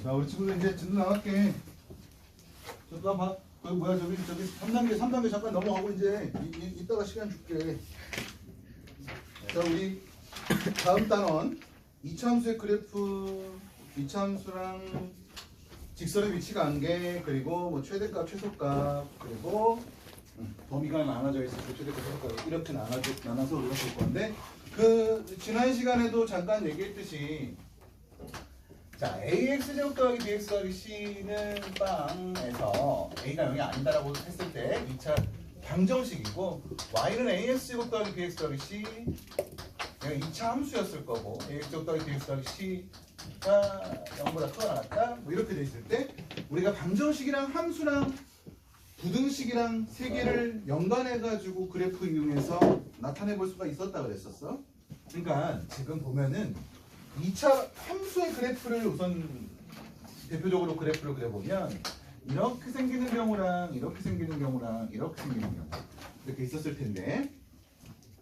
자, 우리 친구들 이제 진도 나갈게. 저도 봐. 그 뭐야 저기 3단계 잠깐 넘어가고 이제 이따가 시간 줄게. 자, 우리 다음 단원 이차함수의 그래프, 이차함수랑 직선의 위치 관계, 그리고 뭐 최대값, 최소값, 그리고 범위가 나눠져 있을 때 최대값, 최소값 이렇게 나눠서 우리가 볼 건데, 그 지난 시간에도 잠깐 얘기했듯이, 자, AX제곱 더하기 BX 더하기 C는 빵에서 A가 0이 아니다라고 했을 때 2차 방정식이고, Y는 AX제곱 더하기 BX 더하기 C, 얘가 2차 함수였을 거고, AX제곱 더하기 BX 더하기 C가 0보다 크거나 같다, 뭐 이렇게 돼 있을 때 우리가 방정식이랑 함수랑 부등식이랑 세 개를 연관해가지고 그래프 이용해서 나타내 볼 수가 있었다 그랬었어. 그러니까 지금 보면은 2차 함수의 그래프를 우선 대표적으로 그래프를 그려보면 이렇게 생기는 경우랑 이렇게 생기는 경우랑 이렇게 생기는 경우 이렇게 있었을 텐데,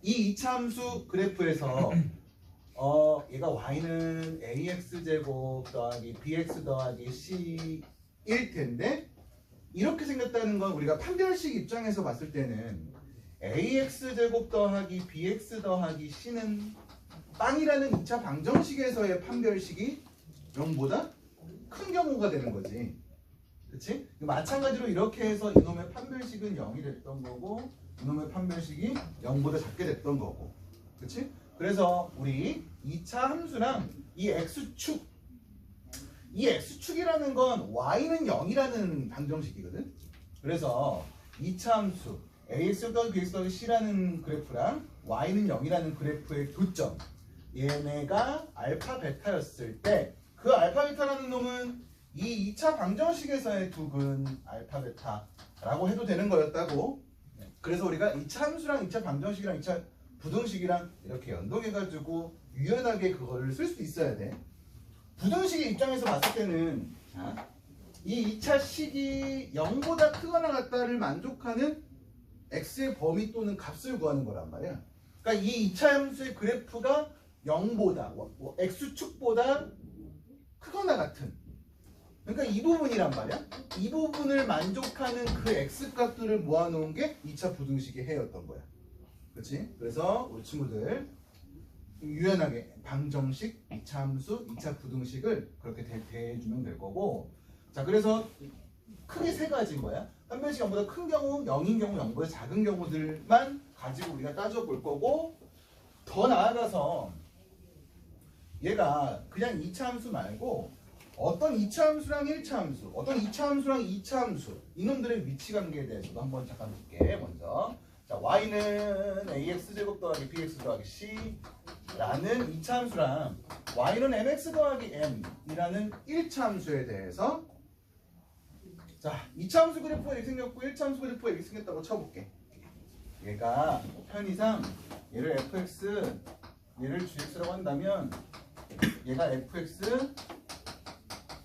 이 2차 함수 그래프에서 얘가 y는 ax제곱 더하기 bx 더하기 c일 텐데, 이렇게 생겼다는 건 우리가 판별식 입장에서 봤을 때는 ax제곱 더하기 bx 더하기 c는 빵이라는 2차 방정식에서의 판별식이 0보다 큰 경우가 되는 거지. 그치? 마찬가지로 이렇게 해서 이놈의 판별식은 0이 됐던 거고, 이놈의 판별식이 0보다 작게 됐던 거고. 그치? 그래서 우리 2차 함수랑 이 x축, 이 x축이라는 건 y는 0이라는 방정식이거든. 그래서 2차 함수 ax 더하기 bx 더하기 c라는 그래프랑 y는 0이라는 그래프의 교점, 얘네가 알파 베타였을 때 그 알파 베타라는 놈은 이 2차 방정식에서의 두근 알파 베타라고 해도 되는 거였다고. 그래서 우리가 2차 함수랑 2차 방정식이랑 2차 부등식이랑 이렇게 연동해가지고 유연하게 그거를 쓸 수 있어야 돼. 부등식의 입장에서 봤을 때는, 자, 이 2차 식이 0보다 크거나 같다를 만족하는 x의 범위 또는 값을 구하는 거란 말이야. 그러니까 이 2차 함수의 그래프가 0보다, x축보다 크거나 같은, 그러니까 이 부분이란 말이야. 이 부분을 만족하는 그 x값들을 모아놓은 게 2차 부등식의 해였던 거야. 그렇지? 그래서 우리 친구들 유연하게 방정식, 2차 함수, 2차 부등식을 그렇게 대해주면 될 거고. 자, 그래서 크게 세 가지인 거야. 판별식 0보다 큰 경우, 0인 경우, 0보다 작은 경우들만 가지고 우리가 따져볼 거고, 더 나아가서 얘가 그냥 2차 함수 말고 어떤 2차 함수랑 1차 함수, 어떤 2차 함수랑 2차 함수, 이놈들의 위치 관계에 대해서도 한번 잠깐 볼게. 먼저, 자, y는 ax제곱 더하기 bx 더하기 c라는 2차 함수랑 y는 mx 더하기 m이라는 1차 함수에 대해서, 자, 2차 함수 그래프가 이렇게 생겼고 1차 함수 그래프가 이렇게 생겼다고 쳐볼게. 얘가 편의상 얘를 fx, 얘를 gx라고 한다면 얘가 fx,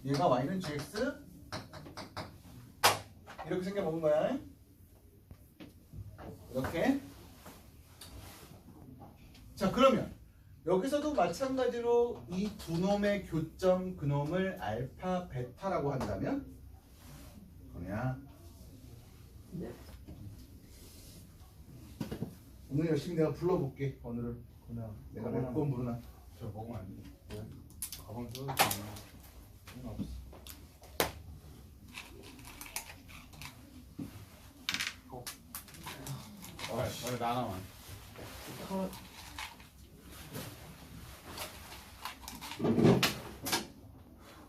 얘가 y는 gx, 이렇게 생겨먹은 거야. 이렇게. 자, 그러면 여기서도 마찬가지로 이 두 놈의 교점, 그놈을 알파, 베타라고 한다면 뭐냐? 오늘 열심히 내가 불러볼게. 번호를. 내가 몇 번 부르나? 저 먹으면 안 돼. 왜? 가방 써도 상관없어. 왜 나 하나만.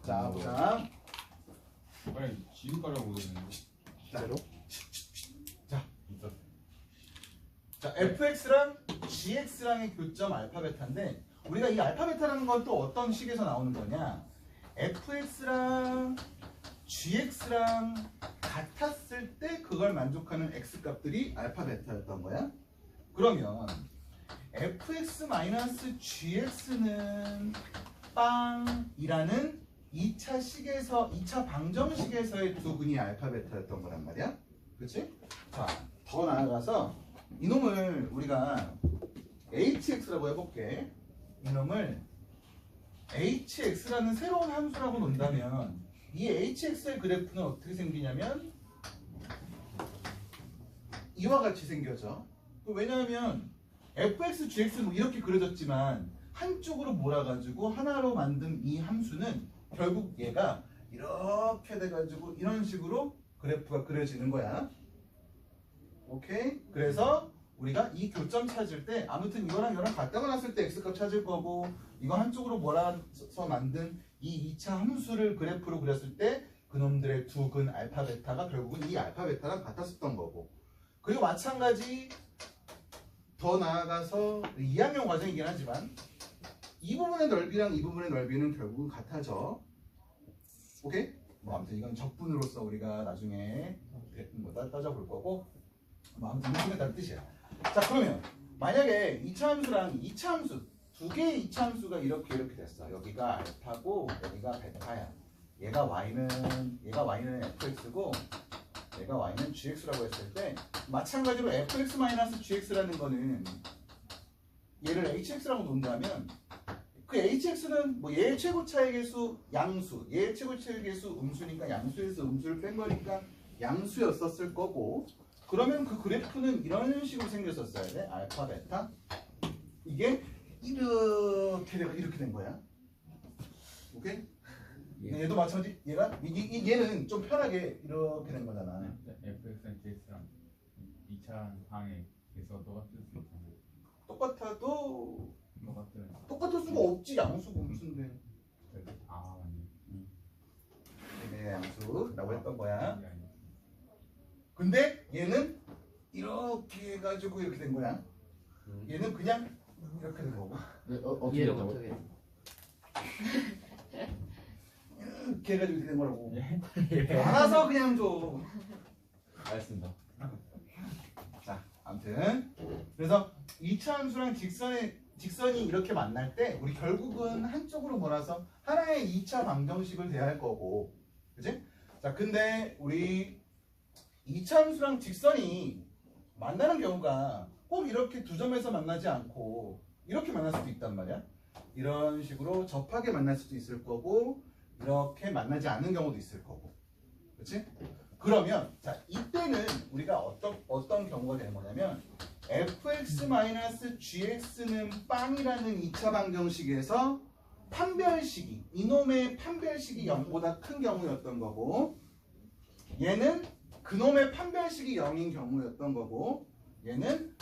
자, 보자. 빨리 지금 가려고 그러는데. 진짜로? 자, 있어. 자, fx랑 gx랑의 교점 알파 베타인데, 우리가 이 알파 베타라는 건 또 어떤 식에서 나오는 거냐? fx랑 gx랑 같았을 때 그걸 만족하는 x 값들이 알파 베타였던 거야. 그러면 fx-gx는 빵이라는 2차 식에서, 2차 방정식에서의 두근이 알파 베타였던 거란 말이야. 그렇지? 자, 더 나아가서 이놈을 우리가 hx라고 해볼게. 이놈을 hx라는 새로운 함수라고 논다면 이 hx의 그래프는 어떻게 생기냐면 이와 같이 생겨져. 왜냐하면 fx, gx는 뭐 이렇게 그려졌지만 한쪽으로 몰아가지고 하나로 만든 이 함수는 결국 얘가 이렇게 돼가지고 이런 식으로 그래프가 그려지는 거야. 오케이? 그래서 우리가 이 교점 찾을 때 아무튼 이거랑 이거랑 같다고 놨을 때 x값 찾을 거고 이거 한쪽으로 몰아서 만든 이 2차 함수를 그래프로 그렸을 때 그놈들의 두 근 알파 베타가 결국은 이 알파 베타랑 같았었던 거고 그리고 마찬가지 더 나아가서 2학년 과정이긴 하지만 이 부분의 넓이랑 이 부분의 넓이는 결국은 같아져. 오케이? 뭐 아무튼 이건 적분으로서 우리가 나중에 뭐 따져볼 거고 뭐 아무튼 이게 다 뜻이야. 자 그러면 만약에 2차 함수랑 2차 함수 두 개의 2차 함수가 이렇게 됐어. 여기가 알파고 여기가 베타야. 얘가 y는 fx고 얘가 y는 gx라고 했을 때 마찬가지로 fx-gx라는 거는 얘를 hx라고 논다면 그 hx는 뭐 얘의 최고차의 개수 양수, 얘의 최고차의 개수 음수니까 양수에서 음수를 뺀 거니까 양수였었을 거고 그러면 그 그래프는 이런 식으로 생겼었어야 돼. 알파, 베타 이게 이렇게 된 거야. 오케이? 얘도 마찬가지. 얘는 좀 편하게 이렇게 된 거잖아. fx랑 gx랑 2차 항에서 똑같을 수 있잖아요. 똑같아도 똑같은. 똑같을 수가 없지. 양수고 음수인데. 아 맞네. 네, 양수라고 했던 거야. 이게 아니야. 근데 얘는 이렇게 해가지고 이렇게 된 거야. 얘는 그냥 이렇게 된 거고. 이해를 못하게. 이렇게 해가지고 이렇게 된 거라고. 예. 알아서 그냥 줘. 알겠습니다. 자, 아무튼 그래서 2차 함수랑 직선이 이렇게 만날 때 우리 결국은 한쪽으로 몰아서 하나의 2차 방정식을 대할 거고, 그치? 자, 근데 우리 2차 함수랑 직선이 만나는 경우가 꼭 이렇게 두 점에서 만나지 않고 이렇게 만날 수도 있단 말이야. 이런 식으로 접하게 만날 수도 있을 거고 이렇게 만나지 않는 경우도 있을 거고, 그렇지? 그러면 자 이때는 우리가 어떤 경우가 되는 거냐면 fx-gx는 빵이라는 2차 방정식에서 판별식이 이놈의 판별식이 0보다 큰 경우였던 거고 얘는 그놈의 판별식이 0인 경우였던 거고 얘는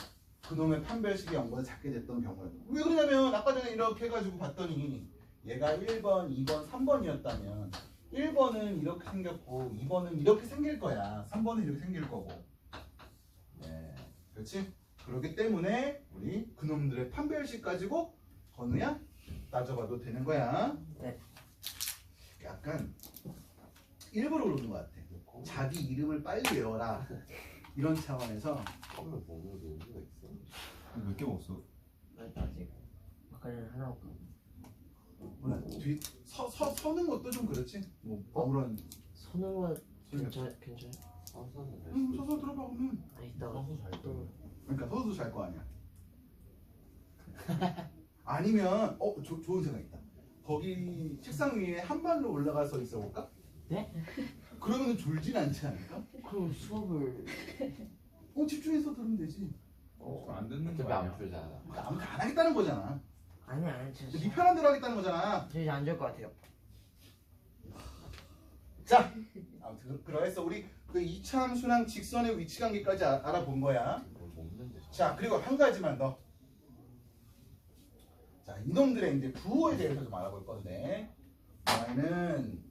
그놈의 판별식이 0보다 작게 됐던 경우였던 거고 왜 그러냐면 아까 전에 이렇게 해가지고 봤더니 얘가 1번, 2번, 3번이었다면 1번은 이렇게 생겼고 2번은 이렇게 생길 거야. 3번은 이렇게 생길 거고. 네, 그렇지? 그렇기 때문에 우리 그놈들의 판별식 가지고 건우야 따져봐도 되는 거야. 네. 약간 일부러 그러는 것 같아. 자기 이름을 빨리 외워라. 이런 차원에서 몇 개 먹었어? 아직 아까는 하나 없고. 몰라. 서는 것도 좀 그렇지. 뭐 아무런 서는 건 괜찮아요? 서서 들어봐 보면. 아 이따가 서서 잘 또 그러니까 서도 잘 거 아니야. 아니면 좋은 생각 있다. 거기 책상 위에 한 발로 올라가서 있어 볼까? 네? 그러면 졸진 않지 않을까? 그럼 수업을 집중해서 들으면 되지. 안 듣는 거 어차피 안 아니야? 풀잖아. 아무튼 안 하겠다는 거잖아. 아니 네 진짜 편한 대로 하겠다는 거잖아. 저 이제 안 줄 것 같아요. 자, 아무튼 그래서 우리 그 2차 함수랑 직선의 위치 관계까지 알아본 거야. 없는데. 자, 그리고 한 가지만 더. 자, 이놈들의 이제 부호에 대해서 좀 알아볼 건데, y는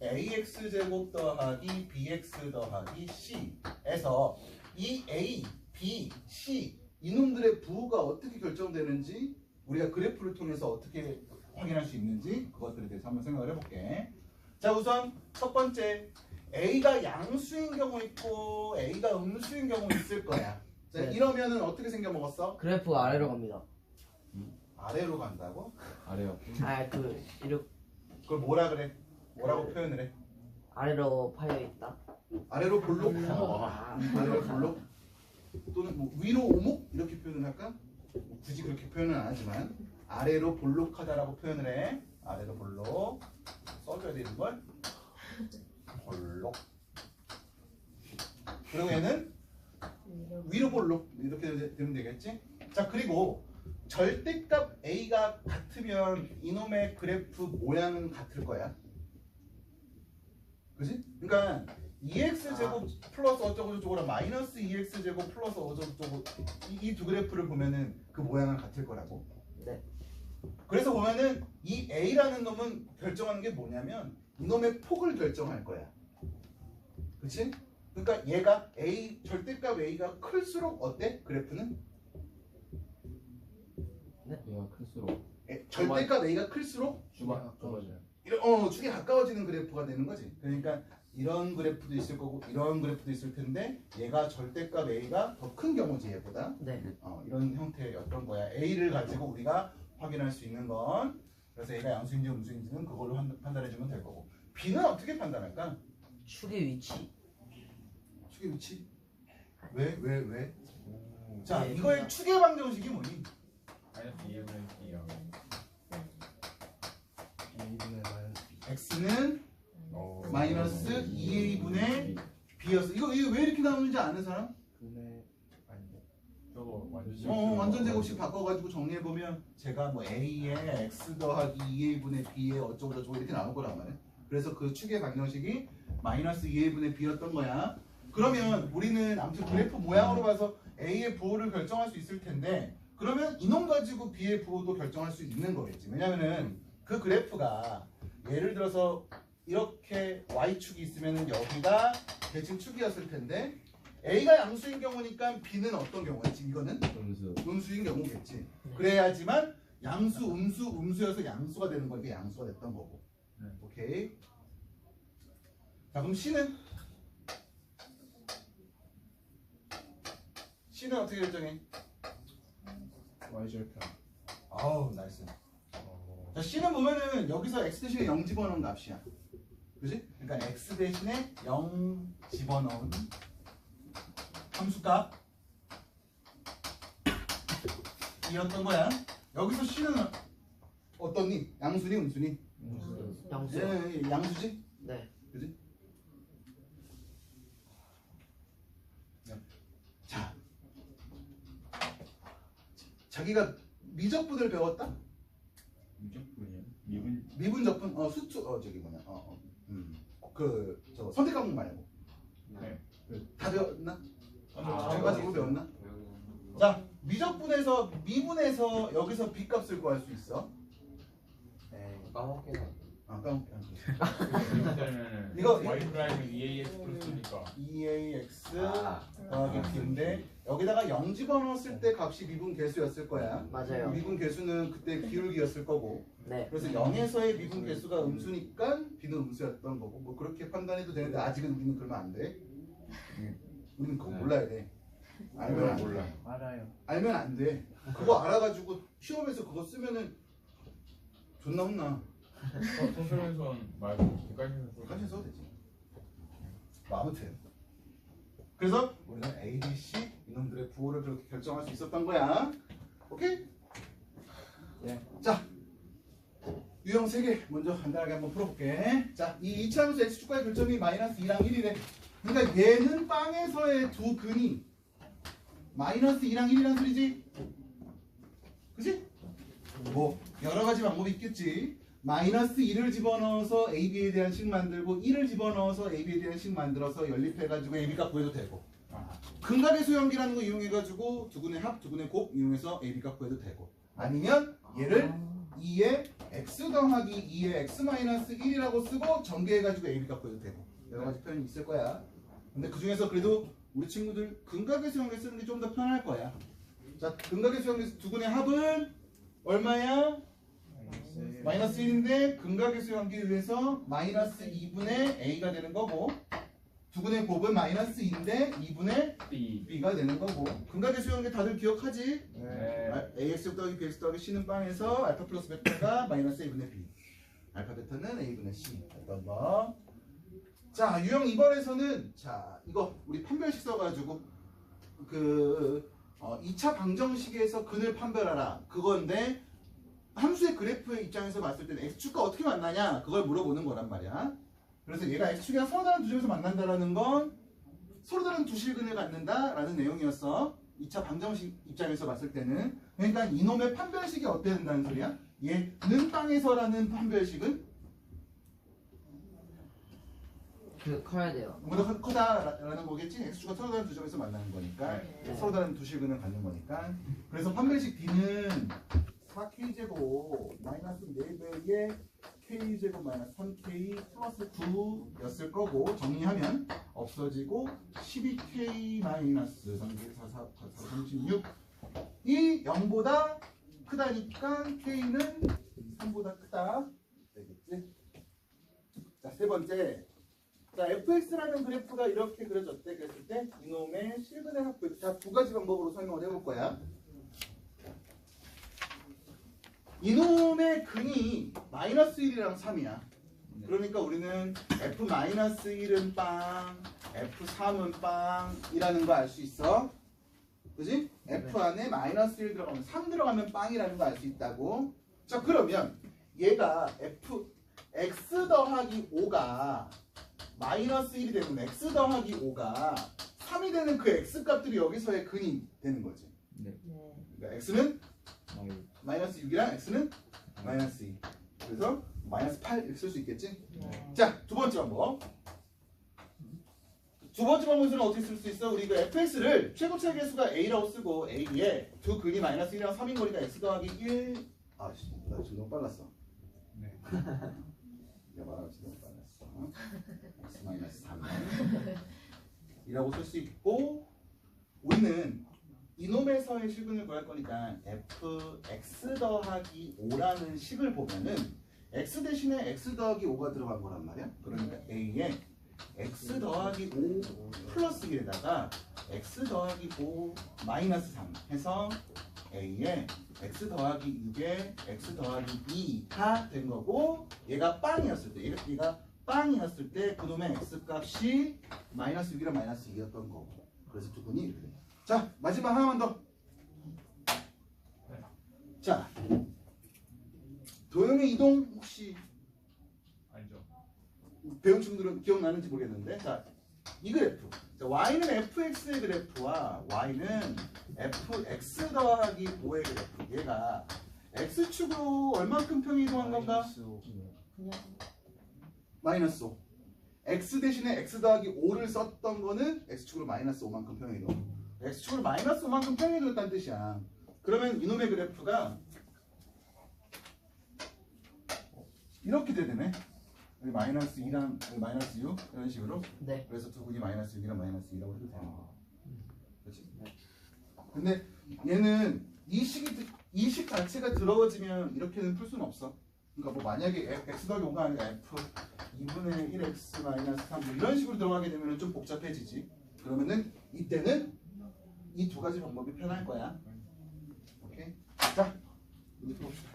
ax 제곱 더하기 bx 더하기 c에서 이 a, b, c 이놈들의 부호가 어떻게 결정되는지 우리가 그래프를 통해서 어떻게 확인할 수 있는지 그것들에 대해서 한번 생각을 해볼게. 자, 우선 첫 번째 a가 양수인 경우 있고 a가 음수인 경우 있을 거야. 자, 네. 이러면은 어떻게 생겨 먹었어? 그래프가 아래로 갑니다. 아래로 간다고? 아래요. 이렇게 그걸 뭐라 그래? 뭐라고 표현을 해? 아래로 파여 있다. 아래로 볼록? 아, 아래로 볼록? 또는 뭐 위로 오목? 이렇게 표현을 할까? 뭐 굳이 그렇게 표현은 안 하지만 아래로 볼록하다라고 표현을 해. 아래로 볼록. 써줘야 되는 걸. 볼록. 그리고 얘는 위로 볼록 이렇게 되면 되겠지? 자, 그리고 절대값 A가 같으면 이놈의 그래프 모양은 같을 거야. 그지? 그러니까 2x 제곱 플러스 어쩌고 저쩌고랑 마이너스 2x 제곱 플러스 어쩌고 저쩌고 이 두 그래프를 보면은 그 모양은 같을 거라고. 네. 그래서 보면은 이 A라는 놈은 결정하는 게 뭐냐면 이놈의 폭을 결정할 거야. 그치? 그러니까 얘가 A 절대값 A가 클수록 어때? 그래프는? 얘가 클수록 절대값 A가 클수록 좁아져요. 축이 가까워지는 그래프가 되는 거지. 그러니까 이런 그래프도 있을 거고 이런 그래프도 있을 텐데 얘가 절대값 A가 더 큰 경우지 얘보다. 네. 이런 형태였던 거야. A를 가지고 우리가 확인할 수 있는 건 그래서 A가 양수인지 음수인지는 그걸로 판단해주면 될 거고 B는 어떻게 판단할까? 축의 위치. 축의 위치? 왜? 오. 자, 네, 이거의 그냥- 축의 방정식이 뭐니? 마이너스 2분의 B요. 2분의 마이너스 X는 오. 마이너스 2A분의 B였어. 이거 왜 이렇게 나오는지 아는 사람? 분의 아니 저거 완전 완전 제곱식 바꿔가지고 정리해보면 제가 뭐 A에 X 더하기 2A분의 B에 어쩌고 저쩌고 이렇게 나올 거란 말이야. 그래서 그 축의 방정식이 마이너스 2A분의 B였던 거야. 그러면 우리는 아무튼 그래프 모양으로 봐서 A의 부호를 결정할 수 있을 텐데 그러면 이놈 가지고 B의 부호도 결정할 수 있는 거겠지. 왜냐면은 그 그래프가 예를 들어서 이렇게 Y축이 있으면 여기가 대칭 축이었을 텐데 A가 양수인 경우니까 B는 어떤 경우였지? 이거는 음수. 음수인 경우겠지. 그래야지만 양수, 음수여서 양수가 되는 거니까 양수가 됐던 거고. 네. 오케이. 자, 그럼 C는? C는 어떻게 결정해? Y절편. 아우, 나이스. 자, C는 보면은 여기서 X 대신에 0 집어넣은 값이야. 그지? 그러니까 X 대신에 0 집어넣은 함수값 이었던 거야. 여기서 C는 어떠니? 양수니 음수니? 음수. 양수. 예, 양수지? 네. 그지? 자, 자기가 미적분을 배웠다? 미적분이요? 미분. 미분적분, 수투, 저기 뭐냐, 저 선택 과목 말고 네. 다 배웠나? 아, 전가지고 배웠나? 자, 미적분에서 미분에서 여기서 b 값을 구할 수 있어. 까먹게. 까먹게. 이거 Y 프라임은 EAX 플러스니까 2ax 더하기 b인데 여기다가 0 집어넣었을 때 값이 미분 개수였을 거야. 맞아요. 미분 개수는 그때 기울기였을 거고. 네. 그래서 0에서의 미분 개수가 음수니까 b는 음수였던 거고. 뭐 그렇게 판단해도 되는데 아직은 우리는 그러면 안 돼. 우리는 그거 몰라야 돼. 알면 안 돼. 몰라. 알아요. 알면 안 돼. 그거 알아가지고 시험에서 그거 쓰면은 존나 혼나. 통솔연수원 말고 객관식에서 같이 써도 되지. 뭐 아무튼 그래서 우리는 A, B, C 이놈들의 부호를 그렇게 결정할 수 있었던 거야. 오케이? 네. 자, 유형 3개 먼저 간단하게 한번 풀어볼게. 자, 이 이차함수 x축과의 교점이 마이너스 2랑 1이래. 그러니까 얘는 빵에서의 두 근이 마이너스 2랑 1이란 소리지? 그치? 뭐 여러 가지 방법이 있겠지. 마이너스 2를 집어넣어서 AB에 대한 식 만들고 1을 집어넣어서 AB에 대한 식 만들어서 연립해가지고 AB값 구해도 되고 근각의 수형기라는 거 이용해가지고 두근의 합, 두근의 곱 이용해서 AB값 구해도 되고 아니면 얘를 2의 x 더하기 2의 x 마이너스 1이라고 쓰고 전개해가지고 AB값 구해도 되고 여러 가지 표현이 있을 거야. 근데 그 중에서 그래도 우리 친구들 근각의 수형기 쓰는 게 좀 더 편할 거야. 자, 근각의 수형기 두근의 합은 얼마야? 마이너스 1인데 근각의 수형기에 의해서 마이너스 2분의 a가 되는 거고 두근의 곱은 마이너스 2인데 2분의 B. b가 되는 거고 근각의 수형기 다들 기억하지? 네. ax 더하기 bx 더하기 c는 빵에서 알파 플러스 베타가 마이너스 a분의 b 알파 베타는 a분의 c 했던 거. 자, 유형 2번에서는 자 이거 우리 판별식 써가지고 그 2차 방정식에서 근을 판별하라 그건데 함수의 그래프의 입장에서 봤을 때는 x축과 어떻게 만나냐 그걸 물어보는 거란 말이야. 그래서 얘가 x축이랑 서로 다른 두 점에서 만난다라는 건 서로 다른 두 실근을 갖는다라는 내용이었어. 2차 방정식 입장에서 봤을 때는. 그러니까 이놈의 판별식이 어때야 된다는 소리야? 얘는 빵에서라는 판별식은 그 커야 돼요. 보다 크다라는 거겠지? x축과 서로 다른 두 점에서 만나는 거니까. 네. 서로 다른 두 실근을 갖는 거니까. 그래서 판별식 D는 4k제곱 마이너스 4배의 k제곱 마이너스 3k 플러스 9였을 거고 정리하면 없어지고 12k 마이너스 3k 4, 4, 4, 36 이 0보다 크다니까 k는 3보다 크다 되겠지? 자, 세 번째. 자, fx라는 그래프가 이렇게 그려졌대. 그랬을 때 이놈의 실근의 합부. 자, 두 가지 방법으로 설명을 해볼 거야. 이놈의 근이 마이너스 1이랑 3이야. 그러니까 우리는 f-1은 빵, f3은 빵이라는 거 알 수 있어. 그지? f 안에 마이너스 1 들어가면 3 들어가면 빵이라는 거 알 수 있다고. 자, 그러면 얘가 x 더하기 5가 마이너스 1이 되면 x 더하기 5가 3이 되는 그 x 값들이 여기서의 근이 되는 거지. 네. 그러니까 x는 마이. 마이너스 6이랑 x는 마이너스 2. 그래서 마이너스 8 이렇게 쓸 수 있겠지? 네. 자, 두 번째 방법. 두 번째 방법은 어떻게 쓸 수 있어? 우리 그 fx를 최고차 계수가 a라고 쓰고 a에 두 근이 마이너스 1이랑 3인 거니까 x 더하기 1. 아씨, 나 지금 너무 빨랐어. 네. 내가 말하면 지금 너무 빨랐어. x 마이너스 3 이라고 쓸 수 있고 우리는 이놈에서의 식을 구할 거니까 fx 더하기 5라는 식을 보면은 x 대신에 x 더하기 5가 들어간 거란 말이야. 그러니까 a에 x 더하기 5 플러스 1에다가 x 더하기 5 마이너스 3 해서 a에 x 더하기 6에 x 더하기 2가 된 거고 얘가 빵이었을 때 얘가 빵이었을 때 그놈의 x 값이 마이너스 6이랑 마이너스 2였던 거고 그래서 두 분이 이렇게 돼. 자, 마지막 하나만 더. 자, 도형의 이동 혹시 알죠. 배운 친구들은 기억나는지 모르겠는데, 자, 이 그래프. 자, y는 fx의 그래프와 y는 fx 더하기 5의 그래프. 얘가 x축으로 얼만큼 평이 이동한 건가? 그냥 마이너스 5. x 대신에 x 더하기 5를 썼던 거는 x축으로 마이너스 5만큼 평이 이동. x축으로 마이너스 5만큼 평이 이동했다는 뜻이야. 그러면 이놈의 그래프가 이렇게 되네. 여기 마이너스 2랑 여기 마이너스 6 이런 식으로. 네. 그래서 두 분이 마이너스 6이랑 마이너스 2라고 해도 되는 거야. 그렇지? 근데 얘는 이 식 자체가 들어지면 이렇게는 풀 수는 없어. 그러니까 뭐 만약에 x 더하기 5가 아니라 f 2분의 1x 마이너스 3 뭐 이런 식으로 들어가게 되면 좀 복잡해지지. 그러면은 이때는 이 두 가지 방법이 편할 거야. 오케이? 자, 이제 봅시다.